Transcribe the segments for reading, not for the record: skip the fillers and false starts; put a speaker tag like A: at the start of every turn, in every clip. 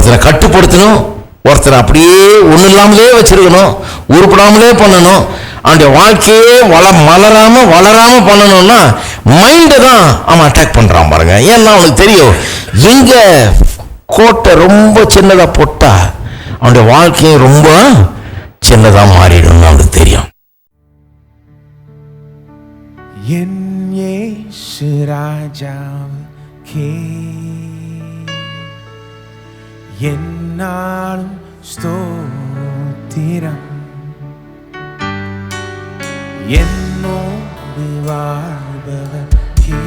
A: ஒருத்தரை கட்டுப்படுத்தணும், ஒருத்தரை அப்படியே ஒன்றும் இல்லாமலே வச்சிருக்கணும், உருப்படாமலே பண்ணணும். அவனுடைய வாழ்க்கையே வளராம பண்ணணும்னா மைண்டை தான் அவன் அட்டாக் பண்றான் பாருங்க. ஏன்னா அவனுக்கு தெரியும், எங்க கோட்டை ரொம்ப சின்னதா போட்டா அவனுடைய வாழ்க்கையை ரொம்ப சின்னதா மாறிடும் அவனுக்கு தெரியும்.
B: என் இயேசு ராஜாவுக்கே என்னாலும் ஸ்தோத்திரம், என்னோடு வாழ்பவர்க்கே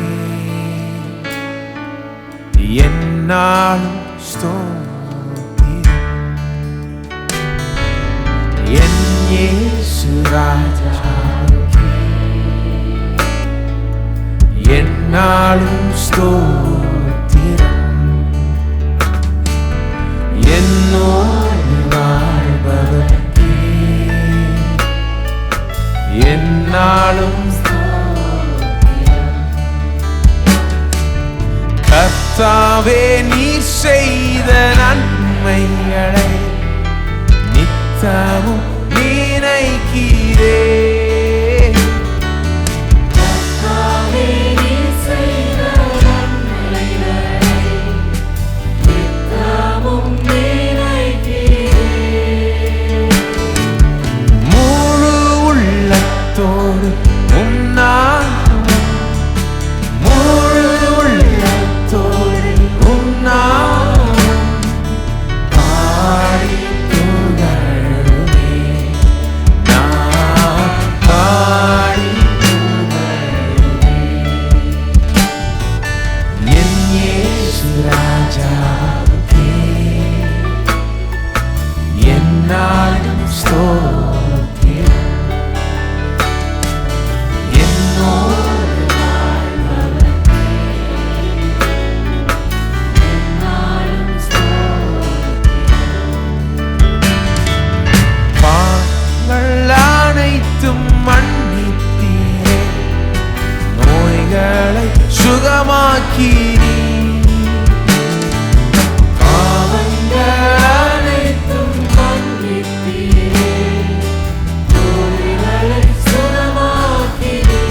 B: என்னாலும் ஸ்தோத்திரம். என் இயேசு ராஜாவுக்கே என்னாலும் ஸ்தோத்திரம், என்னோடு வாழ்பவர்க்கே என்னாலும் கர்த்தாவே நீர் செய்த நன்மைகளை நித்தமும் நினைக்கிறே. முழு உள்ளத்தோடு மன்னித்தீரே, நோய்களை சுகமாக்கினீ, பாவங்கள் அனைத்தும் மன்னித்தீரே, நோய்களை சுகமாக்கினீ.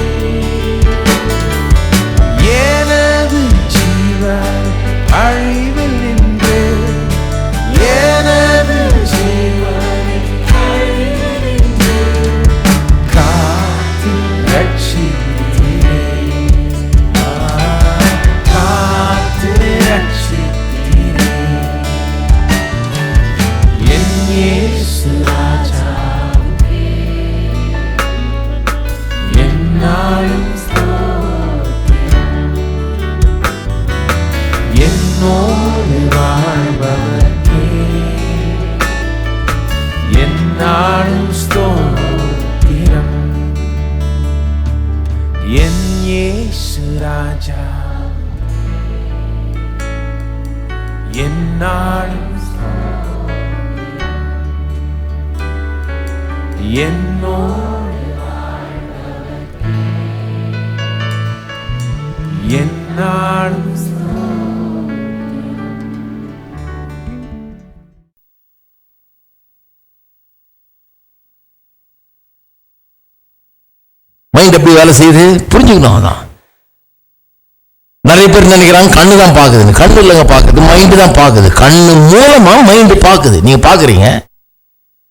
B: எனது ஜீவன் அழிவில் நின்று எனது ஜீவனை அழிவில் நின்று காத்து ரட்சித்தீரே, காத்து ரட்சித்தீரே. என் இயேசு ராஜாவுக்கே என்னாலும் ஸ்தோத்திரம், என்னோடு வாழ்பவர்க்கே என்னாலும் ஸ்தோத்திரம். என் இயேசு ராஜா என்னாலும் ஸ்தோத்திரம், என்னோடு வாழ்பவர்க்கே என்னாலும்
A: மைண்ட் எப்படி வேலை செய்யுது புரிஞ்சுக்கணும். அதான் நிறைய பேர் நினைக்கிறாங்க கண்ணு தான் பார்க்குது. கண்ணு இல்லைங்க பார்க்குது, மைண்டு தான் பார்க்குது. கண்ணு மூலமா மைண்டு பார்க்குது. நீங்க பார்க்குறீங்க,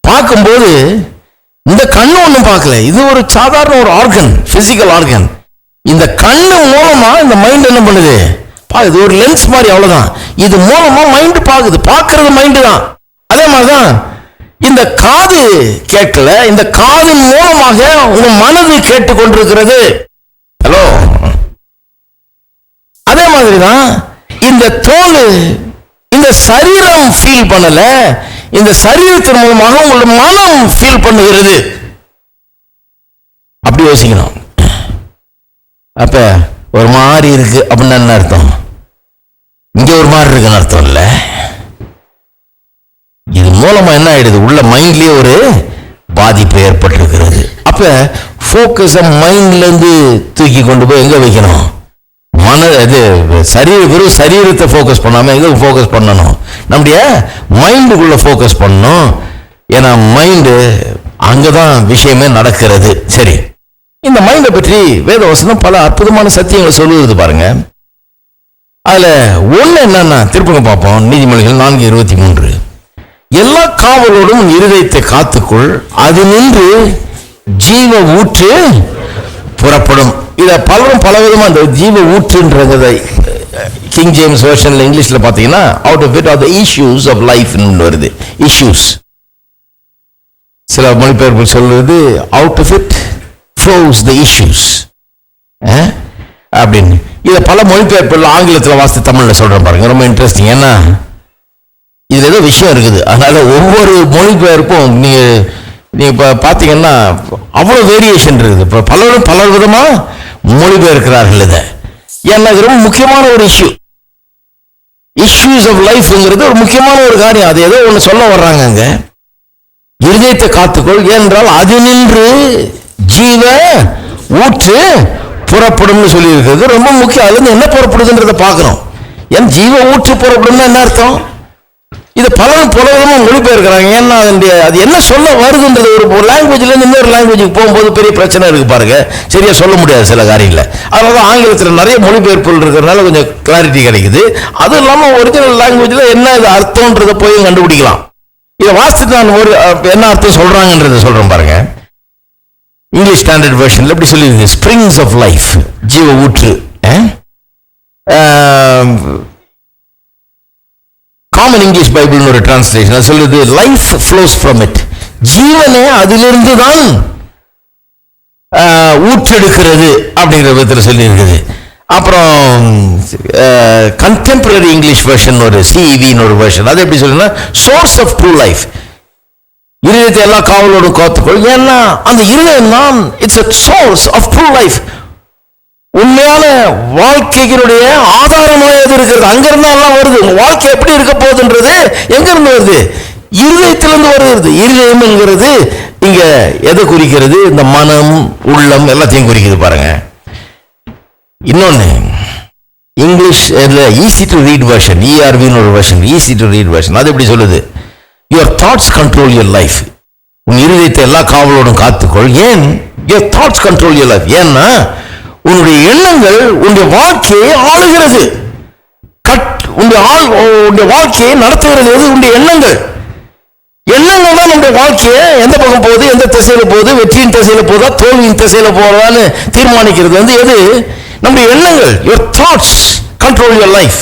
A: பார்க்கும்போது இந்த கண்ணு ஒன்றும் பார்க்கல, இது ஒரு சாதாரண ஒரு ஆர்கன், பிசிக்கல் ஆர்கன். இந்த கண்ணு மூலமா இந்த மைண்ட் என்ன பண்ணுது பார்க்குது, ஒரு லென்ஸ் மாதிரி, அவ்வளவுதான். இது மூலமா மைண்டு பார்க்குது, பார்க்கறது மைண்டு தான். அதே மாதிரிதான் இந்த காது கேட்கல, இந்த காதின் மூலமாக உங்க மனது கேட்டுக்கொண்டிருக்கிறது. ஹலோ, அதே மாதிரிதான் இந்த தோல், இந்த சரீரம் ஃபீல் பண்ணல, இந்த சரீரத்தின் மூலமாக உங்களோட மனம் ஃபீல் பண்ணுகிறது. அப்படி யோசிக்கணும். அப்ப ஒரு மாதிரி இருக்கு அப்படின்னு என்ன அர்த்தம்? இங்க ஒரு மாதிரி இருக்குன்னு அர்த்தம் இல்ல. இது மூலமா என்ன ஆயிடுது, உள்ள மைண்ட்லயே ஒரு பாதிப்பு ஏற்பட்டிருக்கிறது. அப்ப போக்கஸ மைண்ட்ல இருந்து தூக்கி கொண்டு போய் எங்க வைக்கணும்? வெறும் சரீரத்தை ஃபோக்கஸ் பண்ணாம எங்க ஃபோக்கஸ் பண்ணணும்? நம்முடைய மைண்டுக்குள்ள ஃபோக்கஸ் பண்ணணும். ஏன்னா மைண்டு அங்கதான் விஷயமே நடக்கிறது. சரி, இந்த மைண்டை பற்றி வேதவசனம் பல அற்புதமான சத்தியங்களை சொல்லுவது பாருங்க. அதுல ஒண்ணு என்னன்னா, திருப்பங்க பார்ப்போம், நீதிமொழிகள் 4:23. எல்லா காவலோடும் இருதயத்தை காத்துக்குள், அது நின்று ஜீவ ஊற்று புறப்படும். இத பலரும் பலவிதமா இந்த ஜீவ ஊற்றுன்றத கிங் ஜேம்ஸ் வெர்ஷன்ல இங்கிலீஷ்ல பாத்தீங்கன்னா out of it are the issues of life வருது. இஷ்யூஸ் சில மொழிபெயர்ப்பு சொல்றது out of it flows the issues அப்படின்னு. இதை பல மொழிபெயர்ப்புகள் ஆங்கிலத்தில் வாசித்து தமிழ்ல சொல்றேன் பாருங்க, ரொம்ப இன்ட்ரெஸ்டிங். ஏன்னா இதுல ஏதோ விஷயம் இருக்குது. அதனால ஒவ்வொரு மொழிபெயர்ப்பும் நீங்க இப்ப பாத்தீங்கன்னா அவ்வளவு வேரியேஷன் இருக்குது. இப்ப பலரும் பல விதமா மொழிபெயர்க்கிறார்கள் இதை. ஏன்னா இது ரொம்ப முக்கியமான ஒரு இஷ்யூஸ் ஆஃப் லைஃப்ங்கிறது ஒரு முக்கியமான ஒரு காரியம். அது ஏதோ ஒண்ணு சொல்ல வர்றாங்க அங்க. இருதயத்தை காத்துக்கொள், ஏனென்றால் அது நின்று ஜீவ ஊற்று புறப்படும் சொல்லி இருக்கிறது. ரொம்ப முக்கியம். அதுல இருந்து என்ன புறப்படுதுன்றதை பார்க்கணும். ஏன் ஜீவ ஊற்று புறப்படும் என்ன அர்த்தம்? இது பலரும் பல விதமா மொழிபெயர்க்கிறாங்க. ஏன்னா அது என்ன சொல்ல வருதுன்றது ஒரு லாங்குவேஜ்ல இருந்து இன்னொரு லாங்குவேஜுக்கு போகும்போது பெரிய பிரச்சனை இருக்கு பாருங்க. சரியா சொல்ல முடியாது சில காரியங்களை. அதனால ஆங்கிலத்தில் நிறைய மொழிபெயர்ப்புகள் இருக்கிறதுனால கொஞ்சம் கிளாரிட்டி கிடைக்குது. அது இல்லாம ஒரிஜினல் லாங்குவேஜ்ல என்ன இது அர்த்தம்ன்றதை போய் கண்டுபிடிக்கலாம். இதை வாசித்து நான் ஒரு என்ன அர்த்தம் சொல்றாங்கன்றத சொல்றேன் பாருங்க. இங்கிலீஷ் ஸ்டாண்டர்ட் வெர்ஷன்ல எப்படி சொல்லியிருக்கு? ஸ்பிரிங்ஸ் ஆஃப் லைஃப், ஜீவ ஊற்று. காமன் இங்கிலீஷ் பைபிள் ஒரு டிரான்ஸ்லேஷன் சொல்லுது லைஃப் ஃப்ளோஸ் ஃப்ரம் இட். ஜீவனே அதிலிருந்து தான் ஊற்றெடுக்கிறது அப்படிங்கிற விதத்தில் சொல்லி இருக்குது. அப்புறம் கண்டெம்பரரி இங்கிலீஷ் வெர்ஷன் ஒரு சிஇவின்னு ஒரு வெர்ஷன், அது எப்படி சொல்லுன்னா சோர்ஸ் ஆஃப் ட்ரூ லைஃப். இருதயத்தை எல்லா காவலோடு காத்துக்கொள், ஏன்னா அந்த இருதயம் தான் it's a source of true life. உண்மையான வாழ்க்கையினுடைய ஆதாரமாக எது இருக்கிறது, அங்கிருந்து எல்லாம் வருது. உங்க வாழ்க்கை எப்படி இருக்க போகுதுன்றது எங்க இருந்து வருது? இருதயத்திலிருந்து வருகிறது. இருதயம் என்கிறது இங்க எதை குறிக்கிறது? இந்த மனம், உள்ளம் எல்லாத்தையும் குறிக்குது பாருங்க. இன்னொன்னு English easy to read version, ERVன்னு ஒரு version, easy to read version, அது எப்படி சொல்லுது? Your thoughts control your life. உன் இருதயத்தை எல்லா காவலோடும் காத்துக்கொள். ஏன்? Your thoughts control your life. ஏன்னா உன்னுடைய எண்ணங்கள் உன்னுடைய வாழ்க்கையை ஆளுகிறது. உன்னுடைய வாழ்க்கையை நடத்துகிறது எது? உன்னுடைய எண்ணங்கள். எண்ணங்கள் தான் நம்முடைய வாழ்க்கையை எந்த பக்கம் போகுது, எந்த திசையில போகுது, வெற்றியின் திசையில போதா தோல்வியின் திசையில போறதான்னு தீர்மானிக்கிறது எது? நம்முடைய எண்ணங்கள். Your thoughts control your life.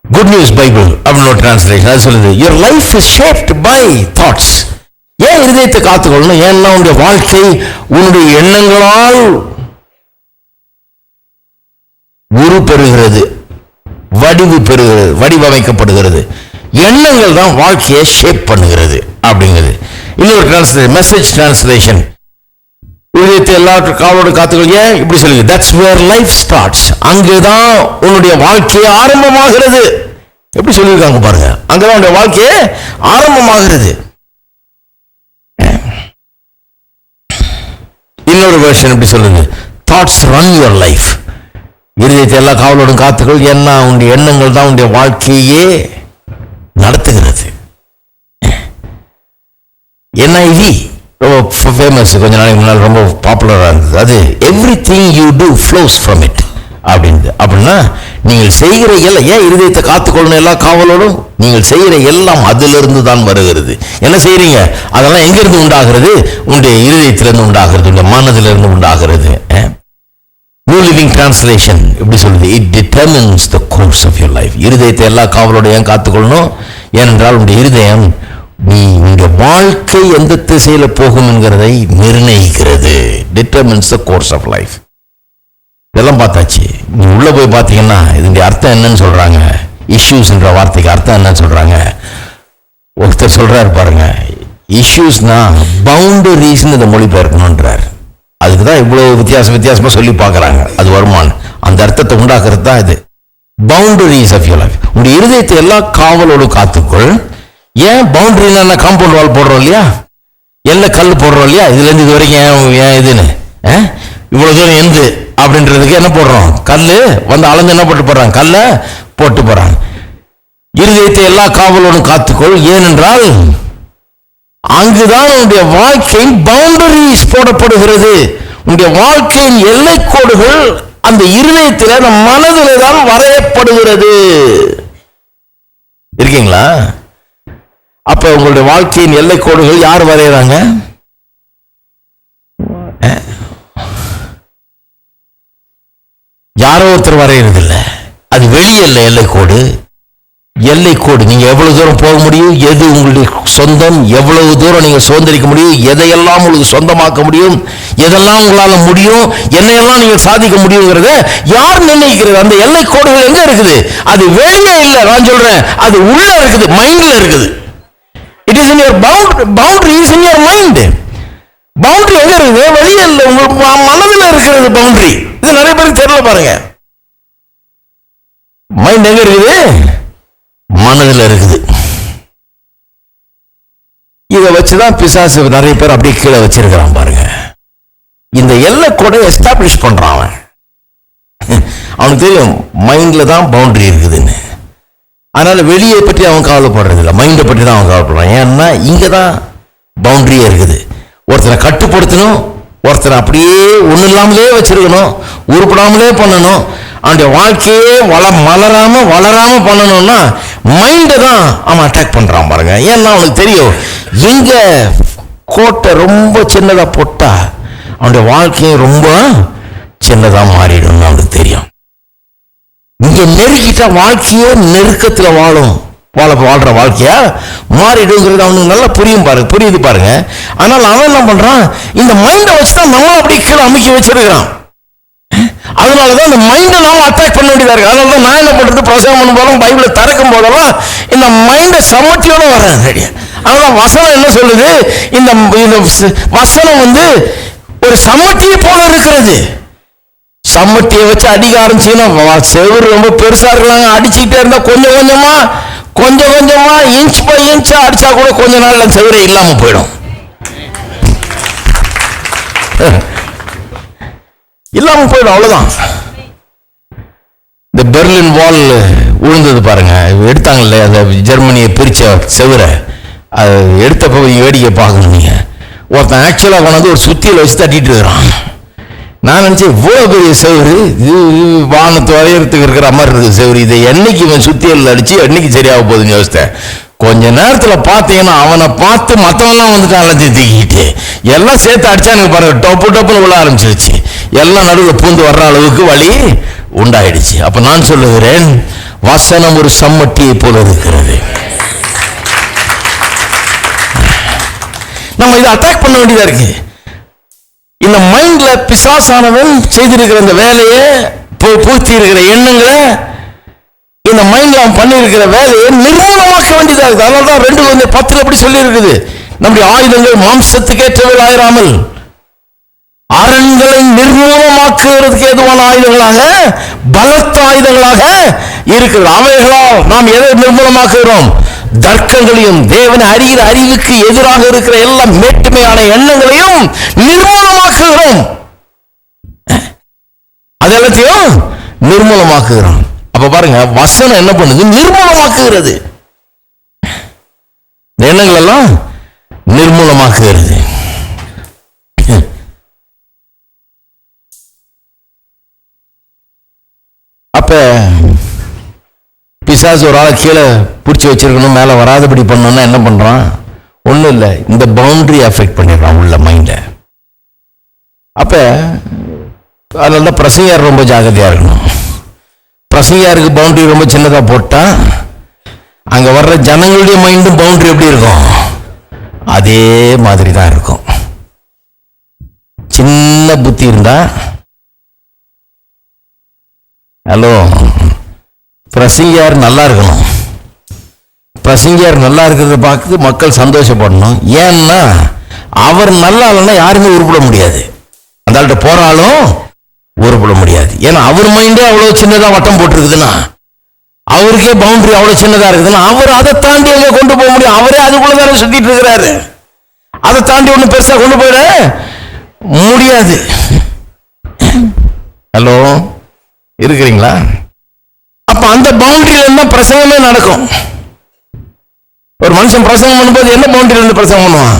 A: Good news Bible அப்படின்னு ஒரு டிரான்ஸ்லேஷன் அது சொல்லுது your life is shaped by thoughts. ஏன் இருதயத்தை காத்துக்கொள்ளணும்? ஏன்னா உன்னுடைய வாழ்க்கை உன்னுடைய எண்ணங்களால் உரு பெறுகிறது, வடிவமைக்கப்படுகிறது. எண்ணங்கள் தான் வாழ்க்கையை ஷேப் பண்ணுகிறது அப்படிங்கிறது. இன்னொரு டிரான்ஸ்லேஷன் மெசேஜ் டிரான்ஸ்லேஷன் இருதயத்தை எல்லா காவலோடு காத்துக்கொள். ஏன் இப்படி சொல்லுங்க? That's where life starts. அங்குதான் உன்னுடைய வாழ்க்கையை ஆரம்பமாகிறது. எப்படி சொல்லியிருக்காங்க பாருங்க, அங்கதான் உன்னுடைய வாழ்க்கையை ஆரம்பமாகிறது. இன்னொரு வெர்ஷன் எப்படி சொல்லுது? Thoughts run your life. இருதயத்தை எல்லா காவலோடும் காத்துக்கொள், ஏன்னா உன்னுடைய எண்ணங்கள் தான் உன்னுடைய வாழ்க்கையே நடத்துகிறது. NIV ரொம்ப ஃபேமஸ், கொஞ்ச நாளைக்கு முன்னால் ரொம்ப பாப்புலராக இருந்தது. அது everything you do flows from it அப்படின்னு. அப்படின்னா நீங்கள் செய்கிற எல்லாம், ஏன் இருதயத்தை காத்துக்கொள்ளணும் எல்லா காவலோடும்? நீங்கள் செய்கிற எல்லாம் அதிலிருந்து தான் வருகிறது. என்ன செய்றீங்க? அதெல்லாம் எங்கிருந்து உண்டாகிறது? உன்னுடைய இருதயத்திலிருந்து உண்டாகிறது, உன்னுடைய மனதிலிருந்து உண்டாகிறது. நியூ லிவிங் டிரான்ஸ்லேஷன் எப்படி சொல்லுது? It determines the course of your life. இருதயத்தை எல்லா காவலோட ஏன் காத்துக்கொள்ளணும்? ஏனென்றால் உன்னுடைய இருதயம் உங்க வாழ்க்கை எந்த திசையில போகும் என்கிறதை நிர்ணயிக்கிறது. Determines the course of life. இதெல்லாம் பார்த்தாச்சு. நீ உள்ள போய் பார்த்தீங்கன்னா இதனுடைய அர்த்தம் என்னன்னு சொல்றாங்க. இஷ்யூஸ் என்ற வார்த்தைக்கு அர்த்தம் என்னன்னு சொல்றாங்க. ஒருத்தர் சொல்றாரு பாருங்க, இஷ்யூஸ்னா பவுண்டரிஸ் இந்த மொழிபெயர்க்கணும்ன்றார். அதுக்கு தான் இவ்வளவு வித்தியாசமா சொல்லி பார்க்கறாங்க. அது வருமானம் அந்த அர்த்தத்தை உண்டாக்குறது தான் இது. Boundaries of your life. உங்களுடைய இருதயத்தை எல்லா காவலோடு காத்துக்கொள். ஏன் பவுண்டரினா காம்பவுண்ட் வால் போடுறோம் இல்லையா, எல்லை கல் போடுறோம் இல்லையா, இதுல இருந்து இது வரைக்கும் ஏன் இதுன்னு இவ்வளவு தூரம் எந்த அப்படின்றதுக்கு என்ன போடுறோம்? கல்லு வந்து அளந்து என்ன போட்டு போடுறாங்க? கல்லை போட்டு போறாங்க. இருதயத்தை எல்லா காவலோடும் காத்துக்கொள், ஏனென்றால் அங்குதான் உன்னுடைய வாழ்க்கையின் பவுண்டரிஸ் போடப்படுகிறது. உன்னுடைய வாழ்க்கையின் எல்லை கோடுகள் அந்த இருதயத்தில், அந்த மனதிலே தான் வரையப்படுகிறது. இருக்கீங்களா? அப்ப உங்களுடைய வாழ்க்கையின் எல்லை கோடுகள் யார் வரையறாங்க? யாரோ ஒருத்தர் வரைகிறது இல்லை. அது வெளியே இல்லை. எல்லை கோடு, எல்லை கோடு. நீங்க எவ்வளவு தூரம் போக முடியும், எது உங்களுடைய சொந்தம், எவ்வளவு தூரம் நீங்க சுதந்திரிக்க முடியும், எதையெல்லாம் உங்களுக்கு சொந்தமாக்க முடியும், எதெல்லாம் உங்களால முடியும், என்னையெல்லாம் நீங்க சாதிக்க முடியுங்கிறத யார் நிர்ணயிக்கிறது? அந்த எல்லை கோடுகள் எங்க இருக்குது? அது வெளியே இல்லை. நான் சொல்றேன், அது உள்ள இருக்குது, மைண்ட்ல இருக்குது. It is in your boundary, is in your mind. Boundary எங்க இருக்குது? வெளியே இல்லை, உங்க மனதில் இருக்கிறது பவுண்டரி. இது நிறைய பேருக்கு தெரியல பாருங்க. மைண்ட் எங்க இருக்குது? மனதில் இருக்குது. இதை வச்சுதான் பிசாசு நிறைய பேர் அப்படியே கீழே வச்சிருக்கிறான் பாருங்க. இந்த எல்லை கூட எஸ்டாப்ளிஷ் பண்றான் அவன். அவனுக்கு தெரியும் மைண்ட்ல தான் பவுண்டரி இருக்குதுன்னு. அதனால வெளியே பற்றி அவன் கவலைப்படுறது இல்லை, மைண்டை பற்றி தான் அவன் கவலைப்படுறான். ஏன்னா இங்க தான் பவுண்டரியே இருக்குது. ஒருத்தரை கட்டுப்படுத்தணும், ஒருத்தரை அப்படியே ஒன்றும் இல்லாமலே வச்சிருக்கணும், உருப்படாமலே பண்ணணும். அவனுடைய வாழ்க்கையே வளராம பண்ணணும்னா மைண்டை தான் அவன் அட்டாக் பண்றான் பாருங்க. ஏன்னா அவனுக்கு தெரியும் எங்க கோட்டை ரொம்ப சின்னதா போட்டா அவனுடைய வாழ்க்கையை ரொம்ப சின்னதா மாறிடும் அவனுக்கு தெரியும். இங்க நெருக்கிட்டா வாழ்க்கையே நெருக்கத்துல வாழ்ற வாழ்க்கையா மாறிடுங்கிறது அவனுக்கு நல்லா புரியுது பாருங்க. ஆனால் அவன் என்ன பண்றான்? இந்த மைண்டை வச்சுதான் நம்மள அப்படி கீழே அமைக்க வச்சிருக்கிறான். அதனாலதான் இந்த மைண்டை நாம அட்டாக் பண்ண வேண்டியதா இருக்கு. அதனாலதான் நான் என்ன பண்றது, பிரசங்கம் பண்ணும் போதும் பைபிளை திறக்கும் போதெல்லாம் இந்த மைண்டை சமட்டியோட வர்றேன். அதனால வசனம் என்ன சொல்லுது? இந்த வசனம் வந்து ஒரு சமட்டியை போல இருக்கிறது. சம்மட்டியை வச்சு அடிக்க ஆரம்பிச்சீங்கன்னா செவுரு ரொம்ப பெருசா இருக்கலாங்க, அடிச்சுக்கிட்டே இருந்தா கொஞ்சம் கொஞ்சமா இன்ச் பை இன்ச்சா அடிச்சா கூட கொஞ்ச நாள்ல செவுரே இல்லாம போயிடும். அவ்வளவுதான். இந்த பெர்லின் வால் விழுந்தது பாருங்க, எடுத்தாங்கல்ல அந்த ஜெர்மனியை பிரிச்ச செவுரை, அது எடுத்தப்ப வேடிக்கை பார்க்கணும். நீங்க ஒருத்தன் ஆக்சுவலா கொண்டாந்து ஒரு சுத்தியில வச்சு தட்டிட்டு இருக்கிறான். நான் நினைச்சேன் இவ்வளவு பெரிய செவரு, இது வானத்து வரையறதுக்கு இருக்கிற மாதிரி இருக்கு செவரு, இதை என்னைக்கு இவன் சுத்தியல் அடிச்சு என்னைக்கு சரியாக போகுதுன்னு யோசித்தேன். கொஞ்ச நேரத்துல பாத்தீங்கன்னா அவனை பார்த்து மத்தவெல்லாம் வந்துட்டான் தூக்கிட்டு, எல்லாம் சேர்த்து அடிச்சா எனக்கு பாருங்க டொப்புன்னு விழ ஆரம்பிச்சிருச்சு. எல்லாம் நடுவில் பூந்து வர்ற அளவுக்கு வழி உண்டாயிடுச்சு. அப்ப நான் சொல்லுகிறேன், வசனம் ஒரு சம்மட்டியை போல இருக்கிறது. நம்ம இதை அட்டாக் பண்ண வேண்டியதா இருக்கு. இந்த மைண்ட்ல பிசாசானவன் செய்திருக்கிற இந்த வேலையை, பூர்த்தி இருக்கிற எண்ணங்களை, இந்த மைண்ட்ல அவன் பண்ணி இருக்கிற வேலையை நிர்மூலமாக்க வேண்டியதா இருக்கு. அதனாலதான் 2:10 அப்படி சொல்லி இருக்குது, நம்முடைய ஆயுதங்கள் மாம்சத்துக்கு ஏற்றவைகள் ஆயிராமல் அரண்களை நிர்மூலமாக்குறதுக்கு ஏதுவான ஆயுதங்களாக, பலத்த ஆயுதங்களாக இருக்கிறது. அவைகளால் நாம் எதை நிர்மூலமாக்குகிறோம்? தர்க்கங்களையும் தேவனை அறிகிற அறிவுக்கு எதிராக இருக்கிற எல்லா மேட்டுமையான எண்ணங்களையும் நிர்மூலமாக்குகிறோம். அது எல்லாத்தையும் நிர்மூலமாக்குகிறோம். அப்ப பாருங்க, வசனம் என்ன பண்ணுது? நிர்மூலமாக்குகிறது. எண்ணங்கள் எல்லாம் நிர்மூலமாக்குகிறது. அப்ப பிசாசு ஒரு ஆளை கீழே பிடிச்சி வச்சிருக்கணும், மேலே வராதபடி பண்ணணும்னா என்ன பண்றான்? ஒன்றும் இல்லை, இந்த பவுண்டரி அஃபெக்ட் பண்ணிடுறான் உள்ள மைண்டை. அப்ப அதனால தான் பிரசங்கியார் ரொம்ப ஜாகிரதையா இருக்கணும். பிரசங்கியாருக்கு பவுண்டரி ரொம்ப சின்னதாக போட்டா அங்க வர்ற ஜனங்களுடைய மைண்டும் பவுண்டரி எப்படி இருக்கும்? அதே மாதிரி தான் இருக்கும். சின்ன புத்தி இருந்தா, ஹலோ, பிரசங்கியார் நல்லா இருக்கணும். பிரசங்கியார் நல்லா இருக்கிறத பார்த்து மக்கள் சந்தோஷப்படணும். ஏன்னா அவர் நல்லா இல்லைன்னா யாருமே உருப்பட முடியாது. அந்த ஆள்கிட்ட போறாலும் உருப்பட முடியாது. ஏன்னா அவர் மைண்டே அவ்வளவு சின்னதா வட்டம் போட்டிருக்குதுன்னா, அவருக்கே பவுண்டரி அவ்வளவு சின்னதா இருக்குதுன்னா, அவர் அதை தாண்டி எங்க கொண்டு போக முடியும்? அவரே அதுக்குள்ளதான சுத்திட்டு இருக்கிறாரு. அதை தாண்டி ஒன்றும் பெருசா கொண்டு போயிட முடியாது. ஹலோ, இருக்கிறீங்களா? அப்ப அந்த பவுண்டரியில இருந்தா பிரசங்கமே நடக்கும். ஒரு மனுஷன் பிரசங்கம் பண்ணும்போது என்ன பவுண்டரியில இருந்து பிரசங்கம் பண்ணுவான்?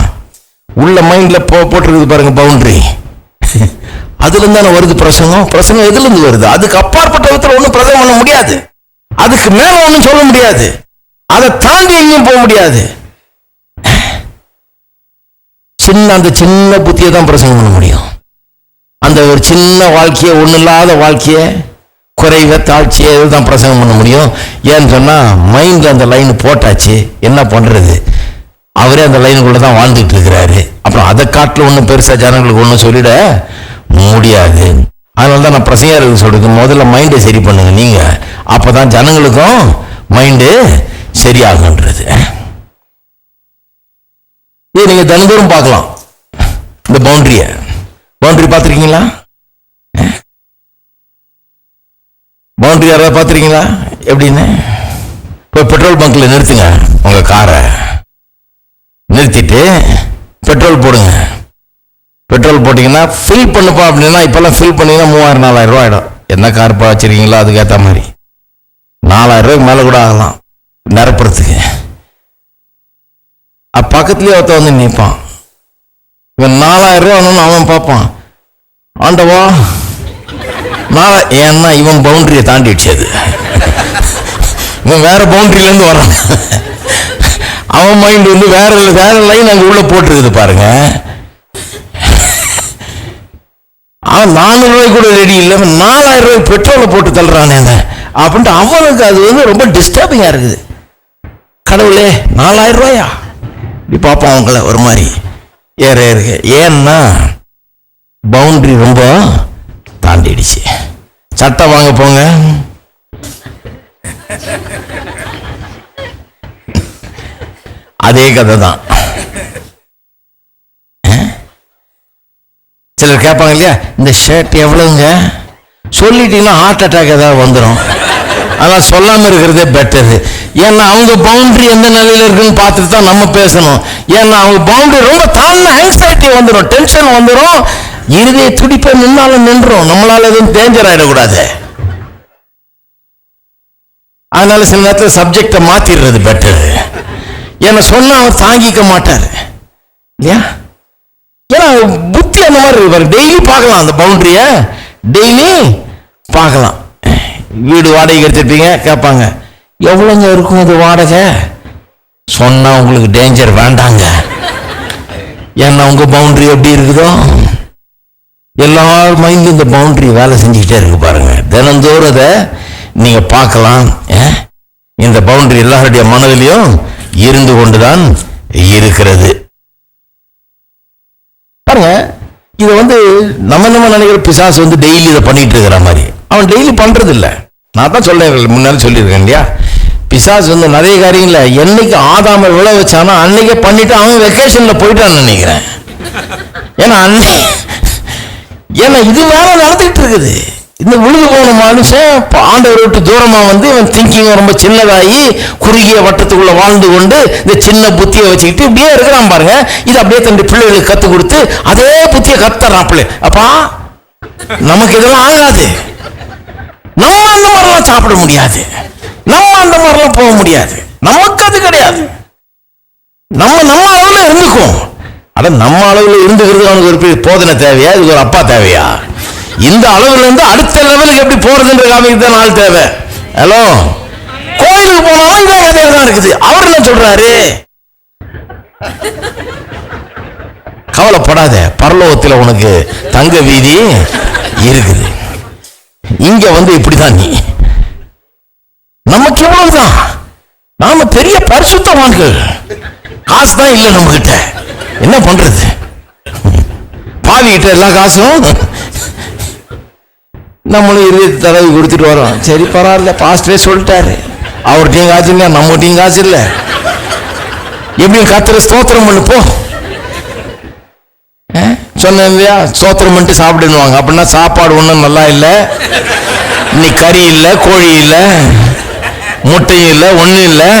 A: உள்ள மைண்ட்ல போட்டிருக்குது பாருங்க பவுண்டரி, அதுல இருந்தான வருது பிரசங்கம். பிரசங்கம் எதுல இருந்து வருது? அதுக்கு அப்பாற்பட்ட விதத்துல ஒன்றும் பிரசங்கம் பண்ண முடியாது, அதுக்கு மேல ஒன்றும் சொல்ல முடியாது, அதை தாண்டி எங்கேயும் போக முடியாது. அந்த சின்ன புத்தியை தான் பிரசங்கம் பண்ண முடியும். அந்த ஒரு சின்ன வாழ்க்கையை, ஒன்றும் இல்லாத வாழ்க்கையை, குறைவை தாழ்ச்சியை தான் பிரசங்கம் பண்ண முடியும். ஏன்னு சொன்னா மைண்ட்ல அந்த லைன் போட்டாச்சு, என்ன பண்றது? அவரே அந்த லைனுக்குள்ள தான் வாழ்ந்துட்டு இருக்கிறாரு. அப்புறம் அதை காட்டில் ஒன்றும் பெருசா ஜனங்களுக்கு ஒன்றும் சொல்லிட முடியாது. அதனால தான் நான் பிரசங்கருக்கு சொல்றது, முதல்ல மைண்டை சரி பண்ணுங்க நீங்க, அப்பதான் ஜனங்களுக்கும் மைண்டு சரியாகுன்றது. இது நீங்க தினந்தோறும் பார்க்கலாம். இந்த பவுண்டரி பார்த்துருக்கீங்களா? பவுண்டரி யாராவது பார்த்துருக்கீங்களா? எப்படின்னு போய் பெட்ரோல் பங்க்ல நிறுத்துங்க, உங்க காரை நிறுத்திட்டு பெட்ரோல் போடுங்க. பெட்ரோல் போட்டீங்கன்னா ஃபில் பண்ணுப்பா அப்படின்னா, இப்பெல்லாம் ஃபில் பண்ணீங்கன்னா 3000-4000 ரூபா ஆயிடும். என்ன கார் வச்சிருக்கீங்களோ அதுக்கேற்ற மாதிரி 4000 ரூபாய்க்கு மேலே கூட ஆகலாம் நிரப்புறதுக்கு. பக்கத்துலேயே ஒருத்த வந்து நிற்பான். இவன் 4000 ரூபா வேணும்னு அவன் பார்ப்பான். ஆண்டவா ஏன்னா இவன் பவுண்டரியை தாண்டிடுச்சு, அது இவன் வேற பவுண்டரியிலேருந்து வரான். அவன் மைண்ட் வந்து வேற லைன் அங்கே உள்ள போட்டுருக்குது பாருங்க. அவன் 400 ரூபாய்க்கு கூட ரெடி இல்லை, 4000 ரூபாய் பெட்ரோலை போட்டு தள்ளுறானே அப்படின்ட்டு அவனுக்கு அது வந்து ரொம்ப டிஸ்டர்பிங்கா இருக்குது. கடவுளே 4000 ரூபாயா இப்படி பார்ப்பான் அவங்கள ஒரு மாதிரி இருக்கு. ஏன்னா பவுண்டரி ரொம்ப தாண்டிடுச்சு. சட்டம் வாங்க போங்க, அதே கதை தான். சிலர் கேட்பாங்க இல்லையா, இந்த ஷர்ட் எவ்வளவுங்க சொல்லிட்டீங்கன்னா ஹார்ட் அட்டாக் ஏதாவது வந்துடும், அதெல்லாம் சொல்லாம இருக்கிறதே பெட்டர். ஏன்னா அவங்க பவுண்டரி எந்த நிலையில இருக்குன்னு பார்த்துட்டு தான் நம்ம பேசணும். ஏன்னா அவங்க பவுண்டரி ரொம்ப தாழ்ந்த ஆங்ஸைட்டி வந்துடும், டென்ஷன் வந்துடும், இருதய துடிப்பை நின்னாலும் நின்றோம், நம்மளால எதுவும் டேஞ்சர் ஆயிடக்கூடாது. அதனால சில நேரத்தில் சப்ஜெக்டை மாத்திடுறது பெட்டர். ஏன்னா சொன்னா அவர் தாங்கிக்க மாட்டார் இல்லையா? ஏன்னா புத்தி அந்த மாதிரி இருக்கு. டெய்லி பார்க்கலாம் அந்த பவுண்டரிய, டெய்லி பார்க்கலாம். வீடு வாடகை எடுத்துருப்பீங்க, கேட்பாங்க எவ்வளோங்க இருக்கும் இது வாடகை? சொன்னா உங்களுக்கு டேஞ்சர் வேண்டாங்க. ஏன்னா உங்க பவுண்டரி எப்படி இருக்குதோ எல்லார் மைண்ட்ல இந்த பவுண்டரி வேலை செஞ்சுக்கிட்டே இருக்கு பாருங்க. தினந்தோறும் அதை நீங்க பார்க்கலாம். இந்த பவுண்டரி எல்லாருடைய மனதிலையும் இருந்து கொண்டுதான் இருக்கிறது பாருங்க. இதை வந்து நம்ம நினைக்கிற பிசாசு வந்து டெய்லி இதை பண்ணிட்டு இருக்கிற மாதிரி, அவன் டெய்லி பண்றது இல்லை. நான் தான் சொல்றேன், முன்னாடி சொல்லியிருக்கேன் இல்லையா, பிசாசு வந்து நிறைய காரியங்கள என்னைக்கு ஆதாம விழ வச்சானோ அன்னைக்கே பண்ணிட்டு அவன் வெக்கேஷன்ல போயிட்டான்னு நினைக்கிறேன். ஏன்னா இது மேல நடந்துகிட்டு இருக்குது. இந்த விழுது போன மனுஷன் ஆண்டவரை விட்டு தூரமா வந்து இவன் திங்கிங் ரொம்ப சின்னதாகி குறுகிய வட்டத்துக்குள்ள வாழ்ந்து கொண்டு இந்த சின்ன புத்தியை வச்சுக்கிட்டு இப்படியே இருக்கிறான் பாருங்க. இது அப்படியே தன்னுடைய பிள்ளைகளுக்கு கத்து கொடுத்து அதே புத்தியை கத்துறாப்புல. அப்பா நமக்கு இதெல்லாம் ஆகாது, நம்ம அந்த மாதிரிலாம் சாப்பிட முடியாது, நம்ம அந்த மாதிரிலாம் போக முடியாது, நமக்கு அது கிடையாது. நம்ம அளவுல இருந்துக்கும். அட நம்ம அளவுல இருந்துக்கிறது அவனுக்கு ஒரு போதனை தேவையா? இதுக்கு ஒரு அப்பா தேவையா? இந்த அளவுல இருந்து அடுத்த லெவலுக்கு எப்படி போறதுன்ற காமிக்கு தான் ஆள் தேவை. ஹலோ, கோயிலுக்கு போனாலும் இந்த கதையில தான் இருக்குது. அவர் என்ன சொல்றாரு? கவலைப்படாத, பரலோகத்தில் உனக்கு தங்க வீதி இருக்குது. இங்க வந்து இப்படிதான் நீ, நமக்கு எவ்வளவுதான், நாம பெரிய பரிசுத்தவான்கள், காசு தான் இல்லை நம்ம கிட்ட, என்ன பண்றது? பாவிக்கிட்ட எல்லா காசும் நம்மளும் 20 தடவை கொடுத்துட்டு வரோம். சரி பரவாயில்ல, பாஸ்டரே சொல்லிட்டாரு, அவர்கிட்டையும் காசு இல்லை, நம்மகிட்டையும் காசு இல்லை, எப்படியும் கத்துற ஸ்தோத்திரம் பண்ணு போ. சொன்னேன் இல்லையா, ஸ்தோத்திரம் பண்ணிட்டு சாப்பிடுவாங்க. அப்படின்னா சாப்பாடு ஒன்றும் நல்லா இல்லை, இன்னைக்கு கறி இல்லை, கோழி இல்லை, முட்டையும் இல்லை, ஒன்றும் இல்லை,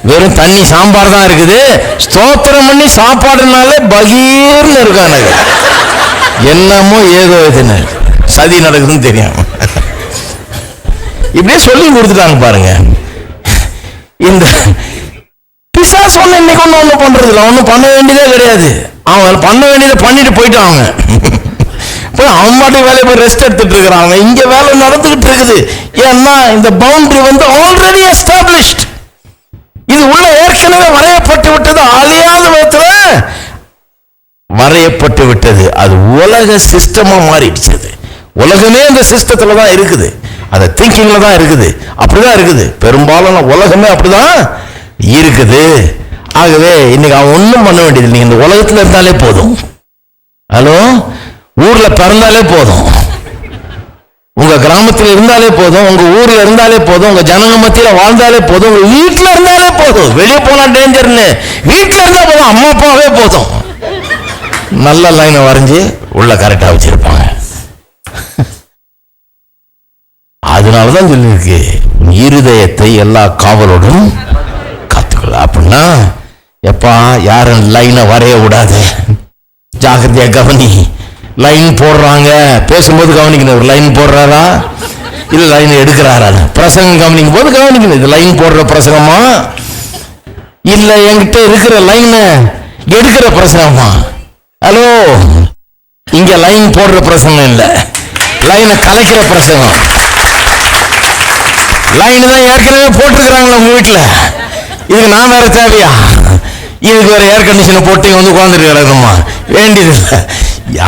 A: வெறும் தண்ணி சாம்பார் தான் இருக்குது. ஸ்தோத்திரம் பண்ணி சாப்பாடுனாலே பகீர்னு இருக்கானுங்க, என்னமோ ஏதோ இதுன்னு. சதி நடக்குதுன்னு தெரியும். இப்படியே சொல்லி கொடுத்துட்டாங்க பாருங்க. இந்த பிசாசு ஒண்ணு இன்னைக்கு ஒன்றும் பண்றது இல்லை, ஒன்றும் பண்ண வேண்டியதே கிடையாது. அவங்க பண்ண வேண்டியதை பண்ணிட்டு போயிட்டாங்க. போய் அவன் பாட்டு வேலையை போய் ரெஸ்ட் எடுத்துட்டு இருக்கிறாங்க. இங்க வேலை நடந்துகிட்டு இருக்குது. ஏன்னா இந்த பவுண்டரி வந்து ஆல்ரெடி எஸ்டாப்ளிஷ்ட். இது உள்ள ஏற்கனவே வரையப்பட்டு விட்டது, அழியாத விதத்துல வரையப்பட்டு விட்டது. அது உலக சிஸ்டமா மாறிடுச்சு. உலகமே இந்த சிஸ்டத்துல தான் இருக்குது, அந்த திங்கிங்ல தான் இருக்குது, அப்படிதான் இருக்குது. பெரும்பாலான உலகமே அப்படிதான் இருக்குது. ஆகவே இன்னைக்கு அவன் ஒன்றும் பண்ண வேண்டியது இல்லை. இந்த உலகத்துல இருந்தாலே போதும். ஹலோ, ஊர்ல பிறந்தாலே போதும், உங்க கிராமத்தில் இருந்தாலே போதும், உங்க ஊர்ல இருந்தாலே போதும், உங்க ஜனங்க மத்தியில வாழ்ந்தாலே போதும், உங்க வீட்டுல இருந்தாலே போதும். வெளியே போனா டேஞ்சர்னு, வீட்டுல இருந்தா போதும், அம்மா அப்பாவே போதும். நல்ல லைனை வரைஞ்சி உள்ள கரெக்டா வச்சிருப்பாங்க. அதனாலதான் சொல்லியிருக்கு, இருதயத்தை எல்லா காவலோடும் காத்துக்கொள்ள. அப்படின்னா எப்பா யாரும் லைனை வரைய விடாது, ஜாக்கிரதையா கவனி. லைன் போடுறாங்க, பேசும்போது கவனிக்கணும். ஒரு லைன் போடுறாரா இல்ல லைன் எடுக்கிறாரா? பிரசங்கம் கவனிக்கும் போது கவனிக்கணும், இது லைன் போடுற பிரசங்கமா இல்ல என்கிட்ட இருக்கிற லைனை எடுக்கிற பிரசங்கமா? ஹலோ, இங்க லைன் போடுற பிரசங்கம் இல்ல, லைனை கலைக்கிற பிரசங்கம். லைன் தான் ஏற்கனவே போட்டுருக்கிறாங்களா உங்க வீட்டுல, இதுக்கு நான் வேற தேவையா? இதுக்கு வேற ஏர் கண்டிஷனை போட்டு வந்து உட்காந்துருக்கிறோமா? வேண்டியது இல்லை.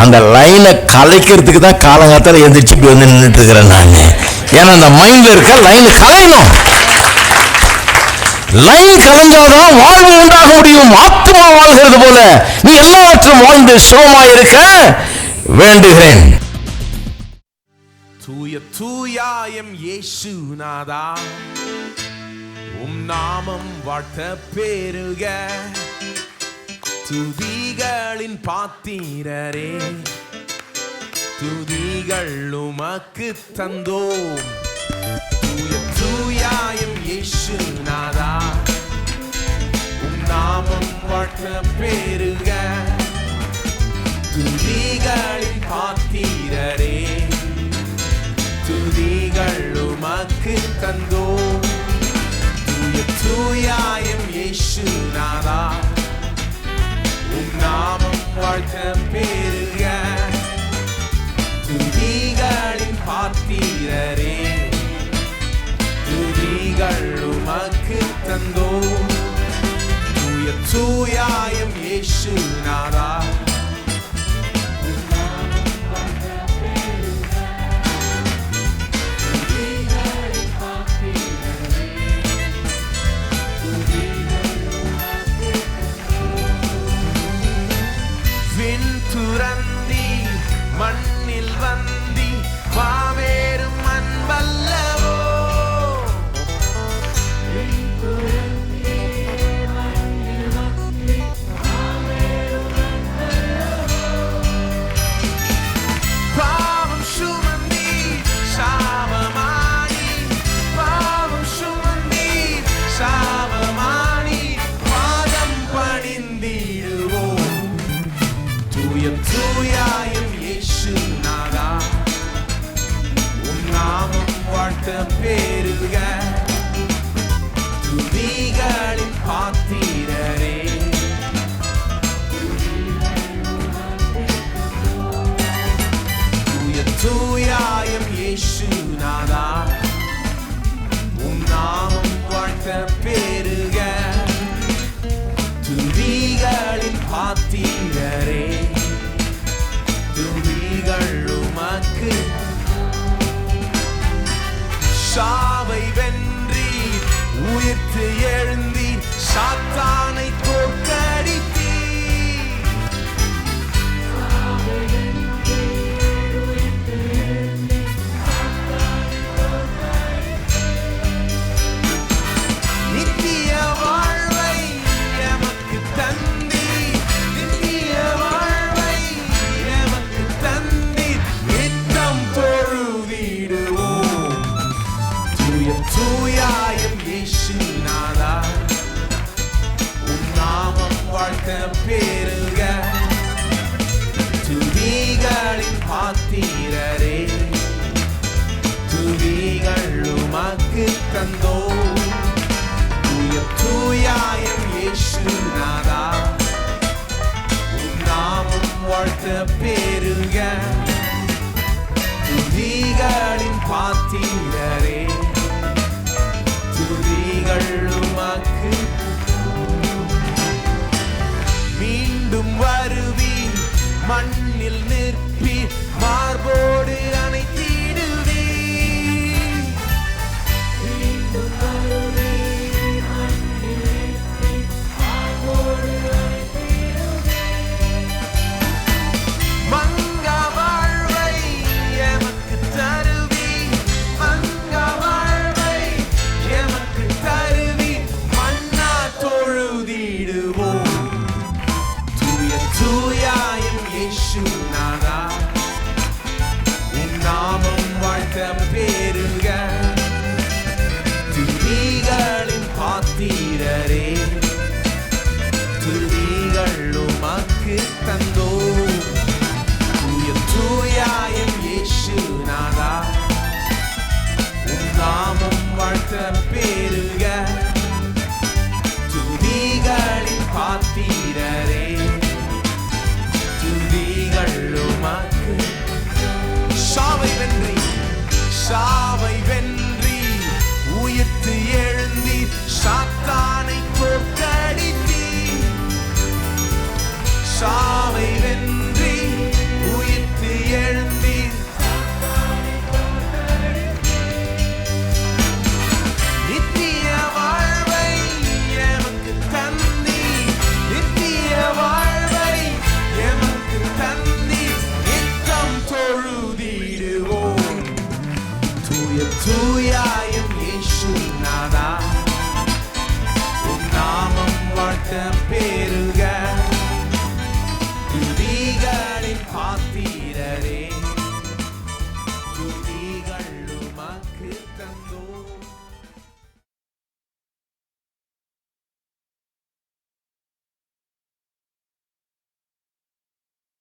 A: அந்த லைனை கலைக்கிறதுக்கு தான் காலங்காத்தால எந்திரிச்சு இப்படி வந்து நின்றுட்டு இருக்கிறேன் நான். ஏன்னா அந்த மைண்ட்ல இருக்க லைன் கலையணும். லைன் கலைஞ்சாதான் வாழ்வு உண்டாக முடியும். ஆத்மா வாழ்கிறது போல நீ எல்லாவற்றும் வாழ்ந்து சுகமாயிருக்க வேண்டுகிறேன்.
B: தூய தூயாயம் இயேசுநாதா, உம் நாமம் வாழ்த்த பெருக. துதிகளின் பாத்திரரே, துதிகள் உமக்கு தந்தோம். தூய தூயாயம் இயேசுநாதா, உம் நாமம் வாழ்த்த பெருக. துதிகளின் பாத்திரரே, துதிகள் உமக்கு தந்தோம். தூய தூயாயம் இயேசுநாதா, உம் நாமம் வாழ்த்த பெருக. துதிகளின் பாத்திரரே, துதிகள் உமக்கு தந்தோம். தூய தூயாயம் இயேசுநாதா, துரந்தி மண்ணில் வந்தி வாவேறும் அன்பல்லவோ. பாவம் சுமந்தி சாபமானி, பாவம் சுமந்தி சாபமானி, பாதம் பணிந்திடுவோம். தூய தூயாயம் இயேசுநாதா, உம் நாமம் வாழ்த்த பெருக. துதிகளின் பாத்திரரே, தூய தூயாயம் இயேசுநாதா, உம் நாமம் வாழ்த்த பெருக. துதிகளின் பாத்திரரே, துதிகள் உமக்கு. சாவை வென்றி உயிர்த்து எழுந்தி சாத்தானை தோற்கடித்தீ. நித்திய வாழ்வை எமக்கு தந்தி, நித்திய வாழ்வை எமக்கு தந்தி, நித்தம் தொழுதிடுவோம். தூய தூயாயம் இயேசுநாதா, உம் நாமம் வாழ்த்த பெருக. துதிகளின் பாத்திரரே, தந்தோ தூய தூயாயம் இயேசுநாதா உன் நாமம் வாழ்த்த பெருக துதிகளின் பாத்திரரே துதிகள் உமக்கு மீண்டும் வருவீர் மண்ணில் நிற்பீர் மார்போடு அணைத்திடுவீர் மீண்டும் வருவீர் மண்ணில் நிற்பீர் மார்போடு அணைத்திடுவீர் மங்கா வாழ்வை எமக்கு தருவீர் மங்கா வாழ்வை எமக்கு தருவீர் மன்னா தொழுதிடுவோம் தூயாயும் இயேசுநாதா உன் நாமம் வாழ்த்த பெருக துதிகளின் பாத்திரரே துதிகள் உமக்கு தந்தோ தூய தூயாயும் இயேசுநாதா உன் நாமம் வாழ்த்த பெருக துதிகளின் பாத்திரரே சாவை வென்றி சாவை